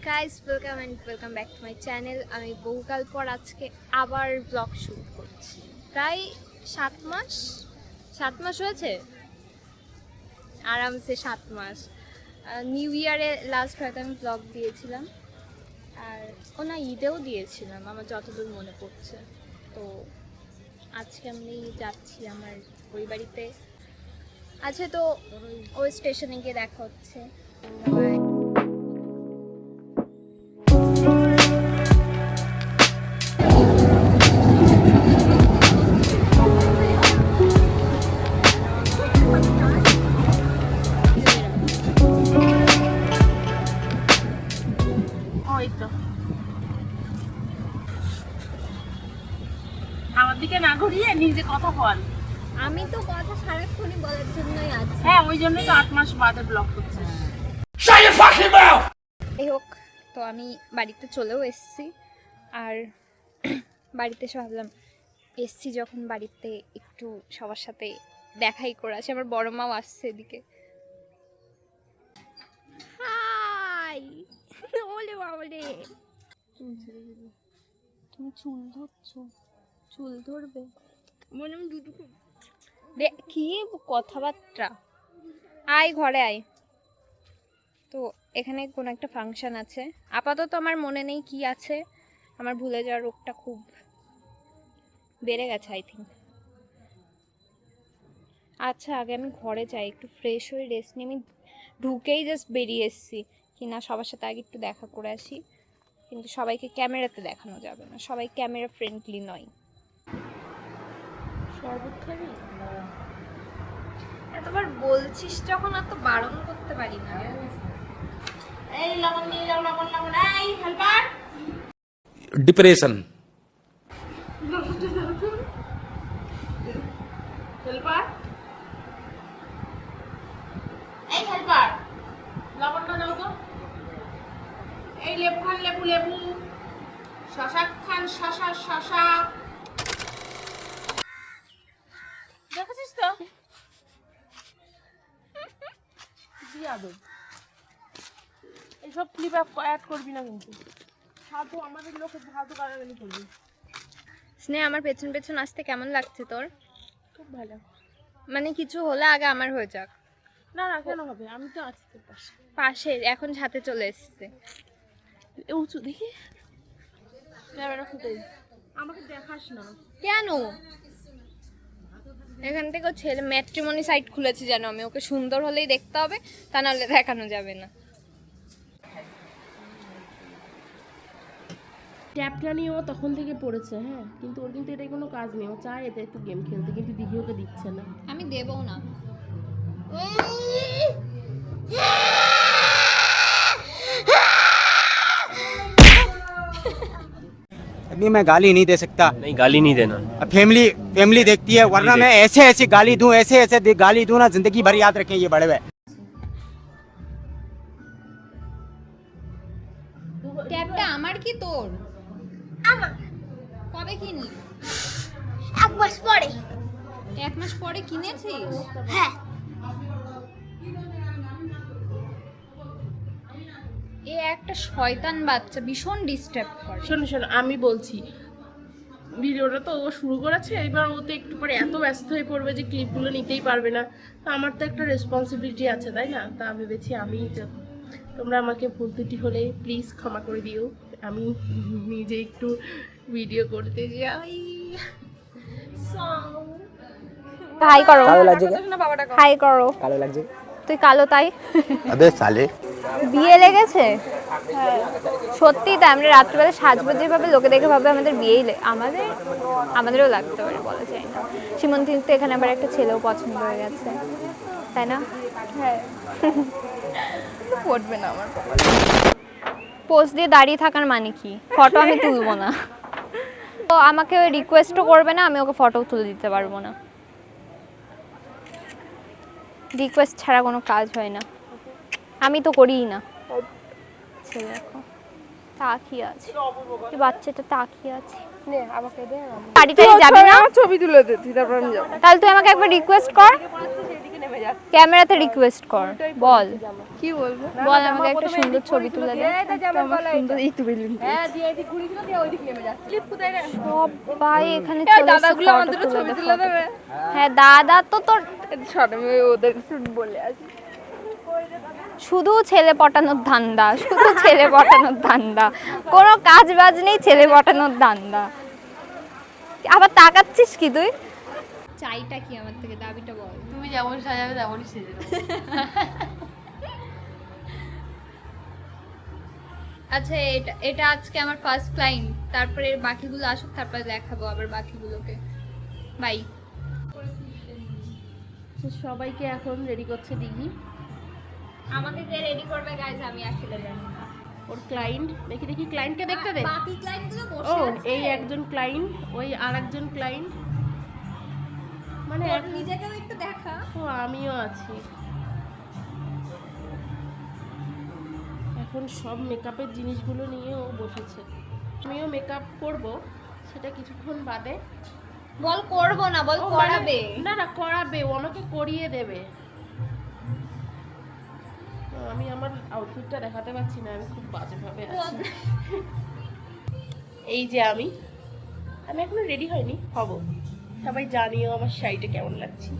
Guys welcome back to my channel. আমি বহুকাল পর আজকে আবার ব্লগ শুরু করছি। প্রায় 7 মাস হয়েছে, আরামসে 7 মাস। নিউ ইয়ারে লাস্ট হয়তো আমি ব্লগ দিয়েছিলাম, আর না ঈদেও দিয়েছিলাম আমার যতদূর মনে পড়ছে। তো আজকে আমি যাচ্ছি আমার ওই বাড়িতে আছে, তো ওই স্টেশনে গিয়ে দেখা হচ্ছে। আমার দিকে না ঘুরিয়ে নিজে কথা বল। আমি তো কথা সারাক্ষণই বলার জন্যই আছি। হ্যাঁ, ওই জন্যই তো 8 মাস বাদে ব্লগ করছিস। এই হোক, তো আমি বাড়িতে চলেও এসেছি। আর বাড়িতে এসে ভাবলাম এসছি যখন বাড়িতে একটু সবার সাথে দেখাই করে আসি। আমার বড় মাও আসছে এদিকে। হাই ওলে বাবলে, তুমি চুল ধরছো? চুল ধরবে মনে আমি দুটো কি কথাবার্তা। আয় ঘরে আয়। তো এখানে কোনো একটা ফাংশন আছে, আপাতত আমার মনে নেই কি আছে। আমার ভুলে যাওয়ার রোগটা খুব বেড়ে গেছে আই থিঙ্ক। আচ্ছা আগে আমি ঘরে যাই, একটু ফ্রেশ হয়ে রেস্ট নিয়ে। আমি ঢুকেই জাস্ট বেরিয়ে এসেছি কিনা সবার সাথে আগে একটু দেখা করে আসি। কিন্তু সবাইকে ক্যামেরাতে দেখানো যাবে না, সবাই ক্যামেরা ফ্রেন্ডলি নয়। শরবত খাবি? এতবার বলছিস যখন আর তো বারণ করতে পারি না। এই লবণ নিয়ে যাও, লবণ লবণ। এই হেল্পার, डिप्रेशन হেল্পার, এই হেল্পার, লবণটা দাও তো। এই লেবু খান, লেবু লেবু। শশা খান, শশা শশা। দেখেছিস তো বিয়াদব। এইসব ক্লিপ অ্যাড করবি না কিন্তু। ফালতু আমাদের লোকের ফালতু গালাগালি করবি। স্নেহ, আমার পেছন পেছন আসতে কেমন লাগছে তোর? খুব ভালো। মানে কিছু হলে আগে আমার হয়ে যাক। না না, কেন হবে? আমি তো আছি তোর পাশে। পাশে এখন সাথে চলে এসছে। উঁচু দেখি ক্যামেরা ফুটে। আমাকে দেখাস না কেন? এখান থেকে ছেলে ম্যাট্রিমনি সাইট খুলেছে যেন, আমি ওকে সুন্দর হলেই দেখতে হবে, তা নাহলে দেখানো যাবে না। ট্যাপটা নিয়ে ও তখন থেকে পড়েছে। হ্যাঁ, কিন্তু ওর কিন্তু এটাই কোনো কাজ নেই। ও চায় এতে একটু গেম খেলতে, কিন্তু দিদি ওকে দিচ্ছে না। আমি দেবও না। अभी मैं गाली नहीं दे सकता। नहीं, गाली नहीं देना। अब फैमिली देखती है, वरना मैं ऐसे ऐसे गाली दूं, ऐसे ऐसे गाली दूं ना, जिंदगी भर याद रखें ये बड़े हुए। ট্যাপটা আমার কি তোর? আমার কবে কিনলি? 1 মাস পরে। 1 মাস পরে কিনেছিস? হ্যাঁ, এ একটা শয়তান বাচ্চা, ভীষণ ডিস্টার্ব করে। শোনো শোনো, আমি বলছি ভিডিওটা তো ও শুরু করেছে, এবার ও তো একটু পরে এত ব্যস্ত হয়ে পড়বে যে ক্লিপগুলো নিতেই পারবে না। তো আমার তো একটা রেসপন্সিবিলিটি আছে, তাই না? তা আমি ভেবেছি তোমরা আমাকে ভুল ত্রুটি হলে প্লিজ ক্ষমা করে দিও। আমি নিজে একটু ভিডিও করতে যাই। হাই করো, কালো লাগছে কে? হাই করো। कालो लग जाए। তুই কালো তাই? अबे साले। বিয়ে লেগেছে? সত্যি তাই? আমরা রাত্রিবেলা সাজবো যেভাবে, লোকে দেখে ভাবে আমাদের বিয়েই আমাদেরও লাগতে পারে, বলা যায় না। সীমন্তির তো এখানে আবার একটা ছেলেও পছন্দ হয়ে গেছে, তাই না? হ্যাঁ। পড়বে না আমার পোস্ট দিয়ে দাঁড়িয়ে থাকার মানে কি? ফটো আমি তুলবো না। তো আমাকে রিকোয়েস্টও করবে না, আমি ওকে ফটো তুলে দিতে পারবো না। রিকোয়েস্ট ছাড়া কোনো কাজ হয় না, আমি তো করিই না। ছেলে দেখো তাকিয়ে আছে, এই বাচ্চাটা তাকিয়ে আছে। নে আমাকে দে। বাড়িটাই যাবি না? ছবি তুলে দে, তারপর আমি যাবো। তাহলে তুই আমাকে একবার রিকোয়েস্ট কর। সেদিকে নেমে ক্যামেরাতে রিকোয়েস্ট কর, বল কি বলবো? বল আমাকে একটা সুন্দর ছবি তুলে দে। আমার সুন্দর এই তুলে নিন। সবাই এখানে চলে এসেছে দাদাগুলো photo আমাদের ছবি দে, তুলে photo দেবে। হ্যাঁ দাদা তো তোর শর্ট আমি ওদের শুট বলে আসি। শুধু ছেলে পটানোর ধান্দা, শুধু ছেলে পটানোর ধান্দা, কোনো কাজ বাজ নেই, ছেলে পটানোর ধান্দা। আবার তাকাচ্ছিস কি তুই? চাইটা কি আমার থেকে, দাবিটা বল। তুমি যেমন সাজাবে তেমনই সেজে দেবো। আচ্ছা এটা এটা আজকে আমার ফার্স্ট ক্লায়েন্ট, তারপরে বাকিগুলো আসুক, তারপরে দেখাবো আবার বাকিগুলোকে। বাই। তো সবাইকে এখন রেডি করছে দিঘি। আমাকে যে রেডি করবে গাইস আমি আসলে জানি না। ওর ক্লায়েন্ট দেখি দেখি ক্লায়েন্টকে দেখতে দে। বাকি ক্লায়েন্টগুলো ও বসে আছে। এই একজন ক্লায়েন্ট, ওই আরেকজন ক্লায়েন্ট, মানে নিজেকেও একটু দেখা। ও আমিও আছি। এখন সব মেকআপের জিনিসগুলো নিয়ে ও বসেছে। আমিও মেকআপ করব, সেটা কিছুক্ষণ বাদে। বল করব না, বল ও করাবে। না না করাবে, ও আমাকে করিয়ে দেবে। তো আমি আমার আউটফিটটা দেখাতে পারছি না, আমি খুব বাজেভাবে আছি। এই যে আমি এখনো রেডি হয়নি, হব। সবাই জানিও আমার শাড়িটা কেমন লাগছে।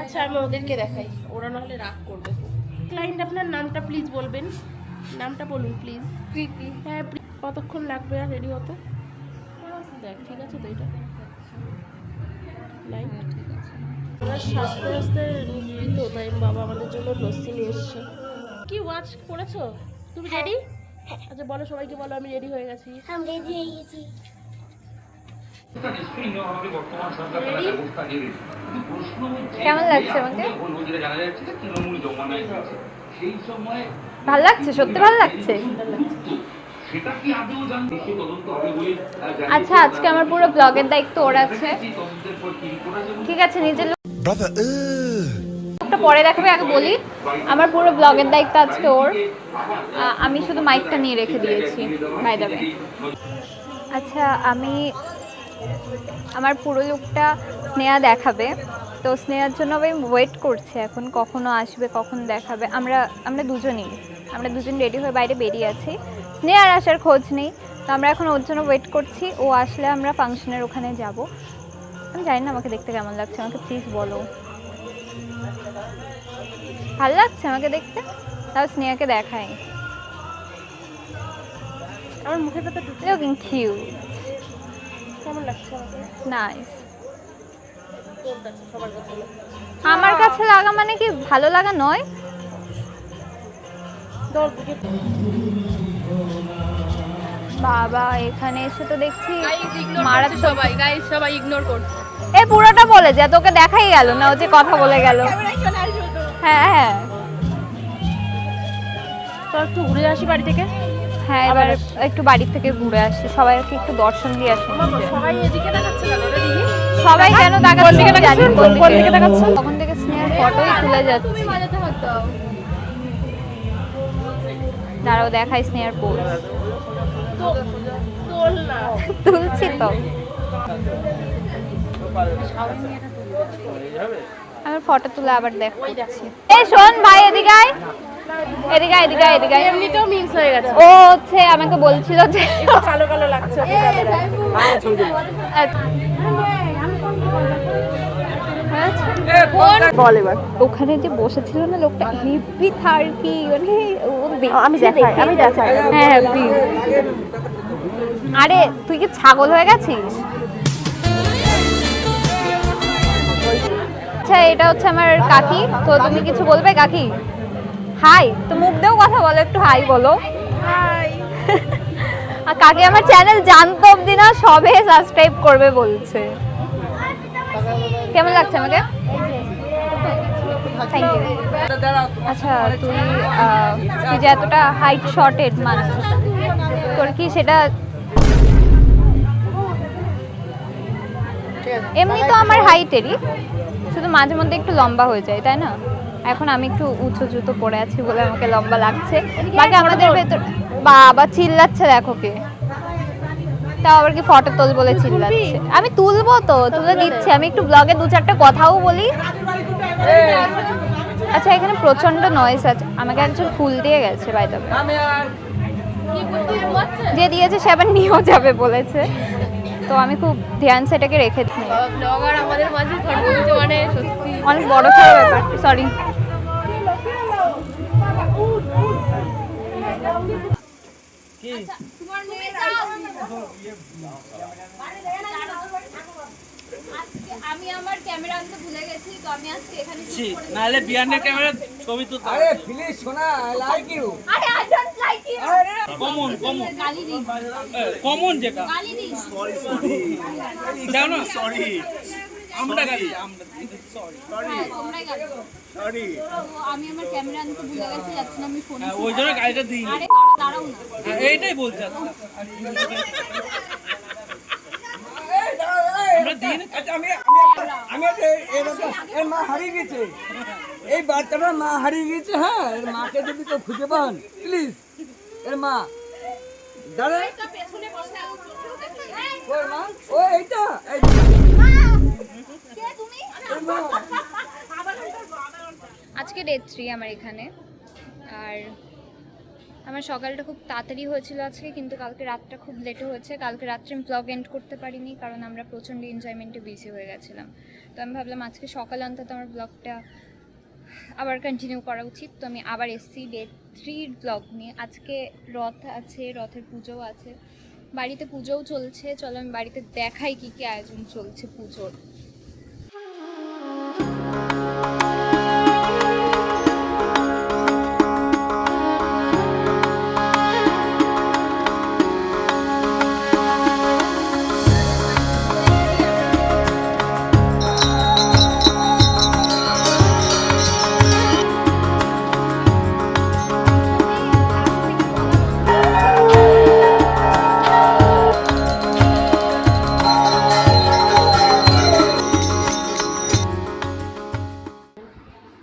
আচ্ছা আমি ওদেরকে দেখাই, ওরা নাহলে রাগ করবে। ক্লায়েন্ট আপনার নামটা প্লিজ বলবেন, নামটা বলুন প্লিজ। প্রীতি। হ্যাঁ কতক্ষণ লাগবে আর রেডি হতে? দেখ ঠিক আছে তো এটা লাইন। ওরা সাজতে সাজতে নিত, তাই বাবা আমাদের জন্য লস্যি নিয়ে এসছে। কি ওয়াচ করেছো তুমি? রেডি? আচ্ছা বলো সবাইকে, বলো আমি রেডি হয়ে গেছি। আমি রেডি হয়ে গেছি। কেমন লাগছে আমাকে? ভালো লাগছে, সত্যি ভালো লাগছে। আচ্ছা আজকে আমার পুরো ব্লগের দায়িত্ব ওর আছে, ঠিক আছে? নিজের লোকটা পরে দেখাবে, আগে বলি আমার পুরো ব্লগের দায়িত্ব আজকে ওর। আমি শুধু মাইকটা নিয়ে রেখে দিয়েছি বাই দ্য ওয়ে। আচ্ছা আমি আমার পুরো লুকটা স্নেহা দেখাবে, তো স্নেহার জন্য আমি ওয়েট করছি এখন, কখনো আসবে কখন দেখাবে। আমরা দুজন রেডি হয়ে বাইরে বেরিয়ে আছি, স্নেহার আসার খোঁজ নেই, তো আমরা এখন ওর জন্য ওয়েট করছি। ও আসলে আমরা ফাংশনের ওখানে যাব। আমি জানি না আমাকে দেখতে কেমন লাগছে, আমাকে প্লিজ বলো। ভালো লাগছে আমাকে দেখতে? তাও স্নেহাকে দেখাই। আমার মুখে তো লুকিং কিউট, কেমন লাগছে আমাকে? নাইস। তোর কাছে সবার কাছে না। আমার কাছে লাগা মানে কি ভালো লাগা নয়? বাবা এখানে এসে তো দেখছি মারাত্মক। সবাই গাইস সবাই ইগনোর করছে। এই পুরোটা বলে যা, তোকে দেখাই গেল না, ও যে কথা বলে গেল। হ্যাঁ হ্যাঁ তো একটু ঘুরে আসি বাড়ি থেকে। হ্যাঁ এবার একটু বাড়ি থেকে ঘুরে আসি, সবাইকে একটু দর্শন দিয়ে আসি। সবাই এদিকে দেখাচ্ছে কেন? ওটা দিঘি? সবাই কেন কোন দিকে দেখাচ্ছে? কোন দিকে দেখাচ্ছে? তখন থেকে স্নেহার ফটোই তুলে যাচ্ছে। দাঁড়াও দেখাই স্নেহার পোজ। তোল না। তুলছি তো। আমি ফটো তুলে আবার দেখাচ্ছি। এই শোন ভাই এদিকে আয়, এদিকে আয়, এদিকে আয়, এদিকে আয়। এমনিতেও মিক্স হয়ে গেছে। ও হচ্ছে আমাকে বলছিল যে কালো কালো লাগছে। বল এবার। ওখানে যে বসেছিল না লোকটা, হেভি থার্কি, মানে আমি দেখাই। হ্যাঁ প্লিজ। আরে তুই কি ছাগল হয়ে গেছিস? আচ্ছা এটা হচ্ছে আমার কাকি, তো তুমি কিছু বলবে কাকি? হাই, তো মুখ দিয়েও কথা বলো, একটু হাই বলো। হাই। আর কাকি আমার চ্যানেল জানতো অব্দি না, সবে সাবস্ক্রাইব করবে বলছে। কেমন লাগছে আমাকে? Thank you. আচ্ছা তুই যে এতটা হাইট শর্টেড মানুষ, তোর কি সেটা এমনি তো আমার হাইটেরই, শুধু মাঝে মধ্যে একটু লম্বা হয়ে যায়, তাই না? এখন আমি একটু উঁচু জুতো পরে আছি বলে আমাকে লম্বা লাগছে। বাকি আমাদের ভেতর বাবা চিল্লাচ্ছে, দেখো কে, তাও আবার কি ফটো তোল বলে চিল্লাচ্ছে। আমি তুলবো তো, তুলে দিচ্ছি। আমি একটু ব্লগে 2-4টা কথাও বলি। আচ্ছা এখানে প্রচন্ড নয়েস আছে, আমাকে একজন ফুল দিয়ে গেছে বাই দ্য ওয়ে। যে দিয়েছে সে আবার নিয়েও যাবে বলেছে, তো আমি খুব ধ্যান সেটাকে রেখে দিই। ব্লগার আমাদের মাঝে ঘটছে মানে সত্যি অনেক বড় সড়ো ব্যাপার, সরি। আমি আমার ক্যামেরা আনতে ভুলে গেছি, তো আমি আজকে এখানে নাহলে বিয়ানের ক্যামেরা ছবি তুলতে अरे प्लीज सोना आई लाइक यू আরে I don't like you common common গালি দিই কমন যেটা গালি দিই দাও না সরি আমরা গালি আমরা সরি তোমরাই গালি সরি আমি আমার ক্যামেরা আনতে ভুলে গেছি, যাচ্ছি না আমি ফোনে। ওই জন্য গাড়িটা দিই আরে দাঁড়াও না, এইটাই বলছি আমরা দিই না। আচ্ছা আমি এর মা হারিয়ে গেছে, এই বাচ্চাটার মা হারিয়ে গেছে। হ্যাঁ, এর মাকে যদি কেউ খুঁজে পান প্লিজ, এর মা দাঁড়া, পেছনে বসে ওর মা ও এইটা কে তুমি? এর মা। আজকে ডে 3 আমার এখানে, আর আমার সকালটা খুব তাড়াতাড়ি হয়েছিল আজকে, কিন্তু কালকে রাতটা খুব লেটে হয়েছে। কালকে রাত্রে আমি ব্লগ এন্ড করতে পারিনি, কারণ আমরা প্রচণ্ড এনজয়মেন্টে বিজি হয়ে গেছিলাম। তো আমি ভাবলাম আজকে সকাল অন্তত আমার ব্লগটা আবার কন্টিনিউ করা উচিত। তো আমি আবার এসেছি ডে 3 ব্লগ নিয়ে। আজকে রথ আছে, রথের পুজোও আছে, বাড়িতে পুজোও চলছে। চলো আমি বাড়িতে দেখাই কী কী আয়োজন চলছে পুজোর।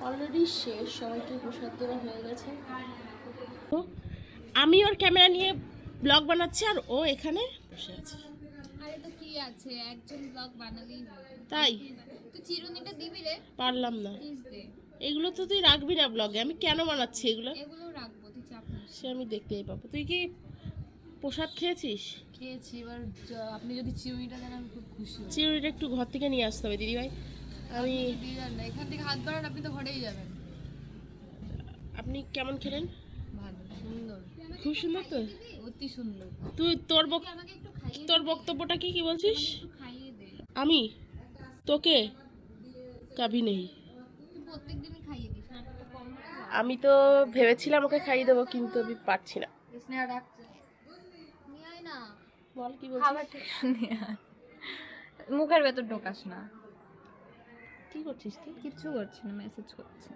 অলরেডি শেষ, সবাইকে প্রসাদ দেওয়া হয়ে গেছে। আমি ওর ক্যামেরা নিয়ে ব্লগ বানাচ্ছি আর ও এখানে বসে আছে। আরে তো কি আছে, একজন ব্লগ বানালেই হবে। তাই তুই চিরুনিটা দিবি রে, পারলাম না। প্লিজ দে। এগুলো তো তুই রাখবি না ব্লগে, আমি কেন বানাচ্ছি এগুলো এগুলো রাখবো, তুই চাপ নিস। সে আমি দেখতেই পাবো। তুই কি প্রসাদ খেয়েছিস? খেয়েছি, এবার আপনি যদি চিউইটা দেন আমি খুব খুশি হব। চিড়িটা একটু ঘর থেকে নিয়ে আসতে হবে দিদিভাই। আমি দিয়ে যান না, এখান থেকে হাত বাড়ান, আপনি তো ঘরেই যাবেন। আপনি কেমন খেলেন? ভালো, সুন্দর, খুব সুন্দর তো। অতি সুন্দর। তুই আমাকে একটু খাইয়ে তোর বক্তব্যটা কি কি বলছিস? একটু খাইয়ে দে। আমি তোকে কাবি নেই। তুই প্রত্যেকদিনই খাইয়ে দিস, না একটা কম করে আমি তো ভেবেছিলাম ওকে খাইয়ে দেবো, কিন্তু আমি পারছি না। স্নেহা ডাকছে, নিয়ে আয় না। বল কি বলছিস? খাবারটা শুনে মুখের ভেতর ঢোকাস না। কি করছিস তুই? কিচ্ছু করছি না, মেসেজ করছি।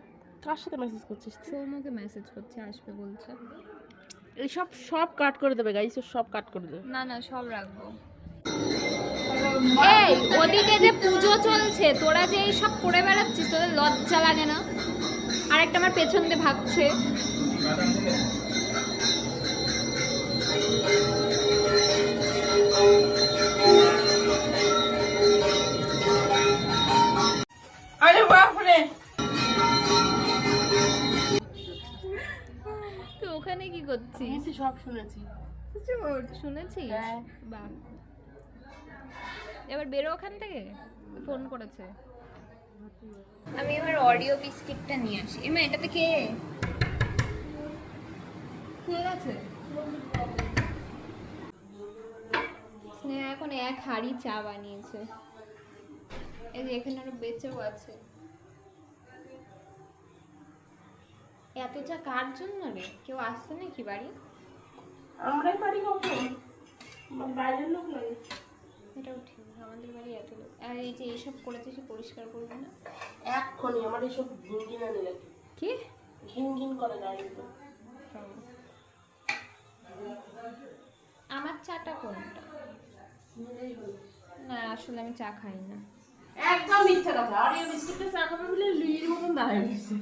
কার সাথে মেসেজ করছিস তুই? সৌমকে মেসেজ করছি, আসবে বলছে। এইসব সব কাট করে দেবে গাইস, সব কাট করে দেবে। না না, সব রাখবো। এই ওদিকে যে পুজো চলছে, তোরা যে এই সব করে বেড়াচ্ছিস, তোদের লজ্জা লাগে না? আর একটা আমার পেছন দিয়ে ভাগছে। আরে বাপরে, তুই ওখানে কি করছিস? তুই সব শুনেছি। শুনেছিস? হ্যাঁ। বাহ, এবার বেরো ওখান থেকে। ফোন করেছে। আমি এবার অরিও বিস্কিটটা নিয়ে আসি। এমা এটাতে কে গেছে? স্নেহা এখন এক হাঁড়ি চা বানিয়েছে। এই যে এখানে আরো বেঁচেও আছে। এত চা কার জন্য রে? কেউ আসছে নাকি বাড়ি? আমরাই পারি কখন, বাইরের লোক নয়। এটাও ঠিক, আমাদের বাড়ি এত লোক। আর এই যে এইসব করেছে, সে পরিষ্কার করবে না এক্ষুনি আমার এইসব ঘিন ঘিন আনে লাগে। কি? ঘিন ঘিন করে গাড়িগুলো। আমার চাটা কোনটা? না আসলে আমি চা খাই না। একদম মিথ্যা কথা। আর এই বিস্কুটটা চা খাবে বলে লুইয়ের মতন দাঁড়িয়ে গেছে।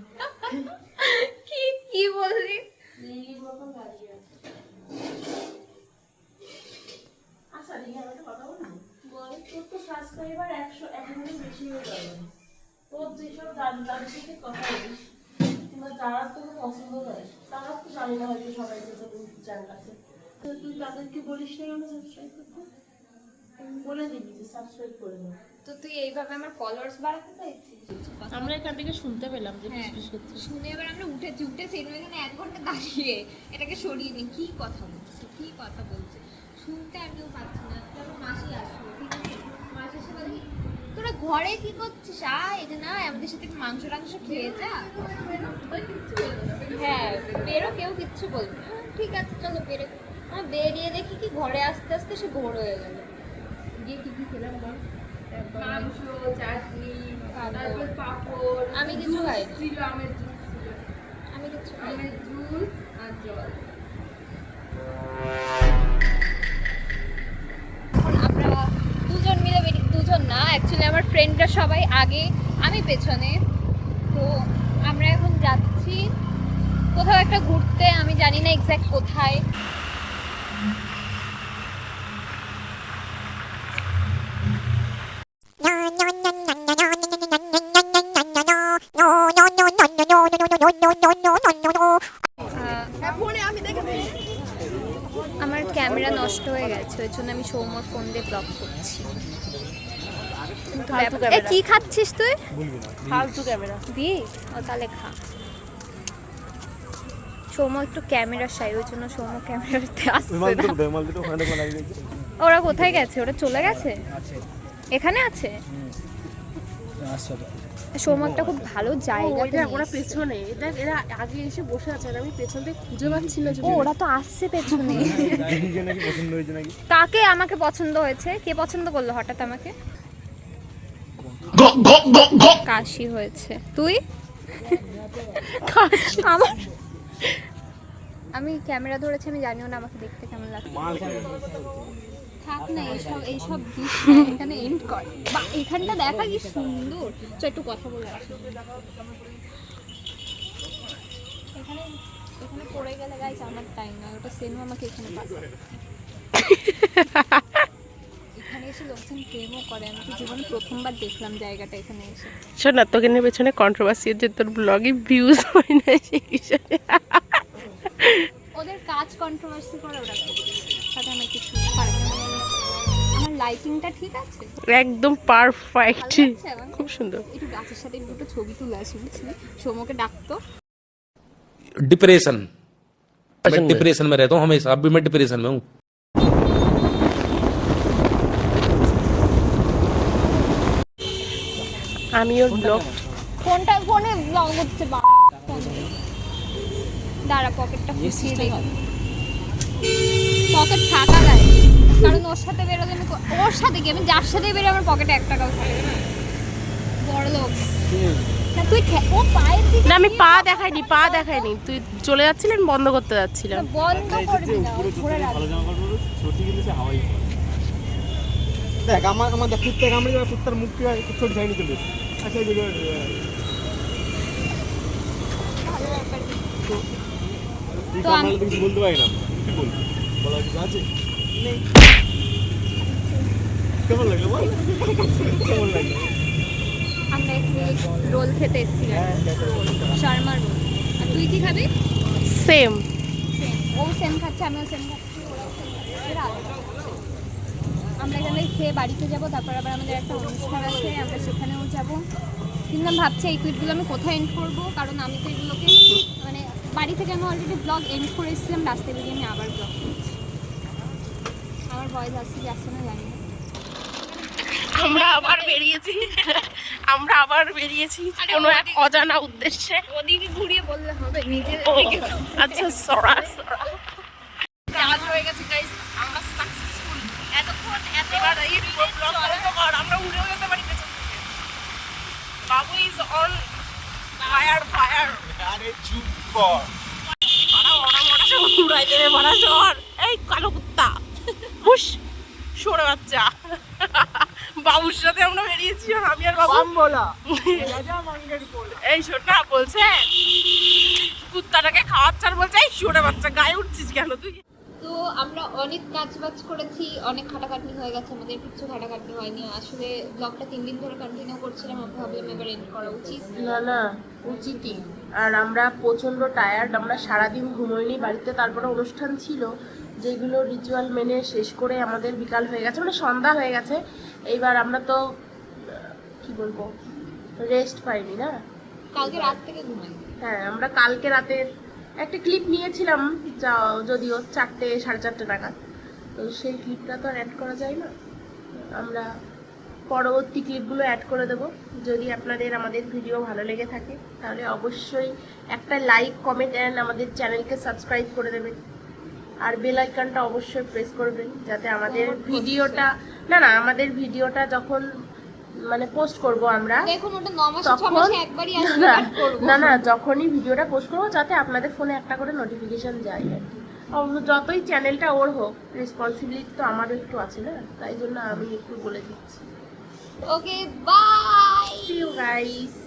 কি কি বললি? লুইয়ের মতন দাঁড়িয়ে আছে। আচ্ছা রিয়া, একটা কথা বলবো? বল, তোর তো সাবস্ক্রাইবার 100 বেশি হয়ে যাবে। তোর যেসব যাদের সাথে কথা বলিস কিংবা যারা তোকে পছন্দ করে তারা তো জানি না হয়তো সবাই তোর চ্যানেল আছে, তো তুই তাদেরকে বলিস না কেন সাবস্ক্রাইব করতে? বলে দিবি যে সাবস্ক্রাইব করে নে। তো তুই এইভাবে আমার ফলোয়ার্স বাড়াতে চাইছিস? আমরা এখান থেকে শুনতে পেলাম যে বিশ করছিস। শুনে এবার আমরা উঠেছি, এখানে 1 ঘন্টা দাঁড়িয়ে এটাকে সরিয়ে নি। কি কথা বলছে শুনতে আর কেউ পাচ্ছি না। তারপর মাসি আসলো, ঠিক আছে, মাসি এসে বলি তোরা ঘরে কি করছিস? এটা না আমাদের সাথে একটু মাংস টাংস খেয়ে যা। হ্যাঁ বেরো, কেউ কিচ্ছু বলবে না। ঠিক আছে চলো বেরিয়ে দেখি কি ঘরে আস্তে আস্তে সে ভোর হয়ে গেল। গিয়ে কি কি খেলাম বল? মাংস, চাটনি, তারপর পাপড়। আমি কিছু খাই ছিল, আমের জুস ছিল, আমি কিছু আমের জুস আর জল। এখন আমরা দুজন মিলে দুজন না, অ্যাকচুয়ালি আমার ফ্রেন্ডরা সবাই আগে, আমি পেছনে। তো আমরা এখন যাচ্ছি কোথাও একটা ঘুরতে, আমি জানি না এক্স্যাক্ট কোথায়। আমার ক্যামেরা নষ্ট হয়ে গেছে, ওই জন্য আমি সৌম্যর ফোন দিয়ে ব্লগ করছি। কি খাচ্ছিস তুই? ফালতু ক্যামেরা দি ও তাহলে খা। সৌম্য একটু ক্যামেরা শাই, ওই জন্য সৌম্য ক্যামেরাতে আসছে না। ওরা কোথায় গেছে? ওরা চলে গেছে? এখানে আছে। সৌম্য একটা খুব ভালো জায়গা। ওরা পেছনে, এরা আগে এসে বসে আছে আর আমি পেছন থেকে খুঁজে পাচ্ছি না। ওরা তো আসছে পেছনে। কাকে? আমাকে পছন্দ হয়েছে। কে পছন্দ করলো হঠাৎ আমাকে? কাশি হয়েছে। তুই? আমার আমি ক্যামেরা ধরেছি, আমি জানিও না আমাকে দেখতে কেমন লাগছে। থাক না এইসব এখানে এন্ড কর। বা এখানটা দেখা কি সুন্দর। চ একটু কথা বলে আসি। এখানে পড়ে গেলে গাইস আমার টাইম না, ওটা সেনু আমাকে এখানে পাবে। এখানে এসে লোকজন প্রেমও করে, আমি তো জীবনে প্রথমবার দেখলাম জায়গাটা এখানে এসে। শোন না, তোকে নিয়ে পেছনে কন্ট্রোভার্সি হচ্ছে, তোর ব্লগে ভিউজ হয় না সেই হিসাবে। ওদের কাজ কন্ট্রোভার্সি করে, ওরা সাথে আমার কিছু ফারাক পড়ে না। আমার লাইটিংটা ঠিক আছে, একদম পারফেক্ট, ভালো লাগছে আমার? খুব সুন্দর। একটু গাছের সাথে দুটো ছবি তুলে আসি, বুঝলি? সৌম্যকে ডাকতো। डिप्रेशन, मैं डिप्रेशन में रहता हूँ हमेशा। अब भी मैं डिप्रेशन में हूँ। আমি ওর ব্লগ ফোনে ব্লগ হচ্ছে। দাঁড়া পকেটটা খুঁচিয়ে দেখি। পকেট ফাঁকা দেয়, কারণ ওর সাথে বেরোলে আমি ওর সাথে কি, আমি যার সাথে বেরো আমার পকেটে 1 টাকাও থাকে না। বড় লোক না তুই। ও পায়ের দিকে না, আমি পা দেখাইনি। তুই চলে যাচ্ছিলেন, বন্ধ করতে যাচ্ছিলাম। বন্ধ করবি না, ঘুরে রাখবি। দেখ আমাদের কুত্তা কামড়ে যাবে, কুত্তার মুখটি ছোট সাইডে চলে যাবে। আচ্ছা তো আমি কিছু বলতে পারি না, কি বলবো? বলা কিছু আছে? কেমন লাগলো বল? কেমন লাগলো? আমরা এখানে রোল খেতে এসেছিলাম, শর্মা রোল। আর তুই কি খাবি? সেম। ও সেম খাচ্ছে, আমিও সেম খাচ্ছি, ওরাও সেম খাচ্ছে, এরা আলাদা খাচ্ছে। আমরা এখানে খেয়ে বাড়িতে যাবো, তারপর আবার আমাদের একটা অনুষ্ঠান আছে, আমরা সেখানেও যাবো। কিন্তু আমি ভাবছি এই ক্লিপগুলো আমি কোথায় এন্ড করবো, কারণ আমি তো এগুলোকে মানে বাড়ি থেকে আমি অলরেডি ব্লগ এন্ড করে এসেছিলাম, রাস্তায় বেরিয়ে আমি আবার ব্লগ করছি। আমার ভয়েস আসছে কি আসছে না জানি না। আমরা আবার বেরিয়েছি কোনো এক অজানা উদ্দেশ্যে। ওদিকে ঘুরিয়ে বললে হবে, নিজে আচ্ছা সরা কাজ হয়ে গেছে গাইস, আমরা সাকসেসফুল। এতক্ষণ এবার এই ব্লগ কর, আমরা উড়েও যেতে পারি পেছন থেকে। বাবু ইজ অন ফায়ার। আরে চুপ কর। উড়াই দেবে মারা জ্বর। এই কালো কুত্তা, হুশ সরে বাচ্চা। বাবুর সাথে আমরা বেরিয়েছি, আমি আর বাবু। বলা এই শোনা বলছে কুত্তাটাকে খাওয়াচ্ছে আর বলছে এই সরে বাচ্চা, গায়ে উঠছিস কেন তুই? তো আমরা অনেক কাজ বাজ করেছি, অনেক খাটাখাটনি হয়ে গেছে, আমাদের কিছু খাটাখাটনি হয়নি। আসলে ব্লগটা 3 দিন ধরে কন্টিনিউ করছিলাম, আমি ভাবলাম এবার এন্ড করা উচিত। না উচিতই। আর আমরা প্রচণ্ড টায়ার্ড, আমরা সারাদিন ঘুমোইনি বাড়িতে, তারপরে অনুষ্ঠান ছিল যেগুলো রিচুয়াল মেনে শেষ করে আমাদের বিকাল হয়ে গেছে, মানে সন্ধ্যা হয়ে গেছে। এইবার আমরা তো কি বলবো, রেস্ট পাইনি না। কালকে রাত থেকে ঘুমাই। হ্যাঁ, আমরা কালকে রাতের একটা ক্লিপ নিয়েছিলাম, যদিও 4টে 4:30 নাগাদ, তো সেই ক্লিপটা তো আর অ্যাড করা যায় না। আমরা পরবর্তী ক্লিপগুলো অ্যাড করে দেবো। যদি আপনাদের আমাদের ভিডিও ভালো লেগে থাকে তাহলে অবশ্যই একটা লাইক, কমেন্ট অ্যান্ড আমাদের চ্যানেলকে সাবস্ক্রাইব করে দেবেন। আর বেল আইকনটা অবশ্যই প্রেস করবেন, যাতে আমাদের ভিডিওটা আমাদের ভিডিওটা যখন মানে পোস্ট করব আমরা, দেখুন ওটা 9 মাসে 6 তখন মাসে একবারই আসবে, কাট করব। না যখনই ভিডিওটা পোস্ট করবো যাতে আপনাদের ফোনে একটা করে নোটিফিকেশন যায় আর কি। যতই চ্যানেলটা ওর হোক, রেসপন্সিবিলিটি তো আমারও একটু আছে না, তাই জন্য আমি একটু বলে দিচ্ছি। ওকে, বাই। See you guys.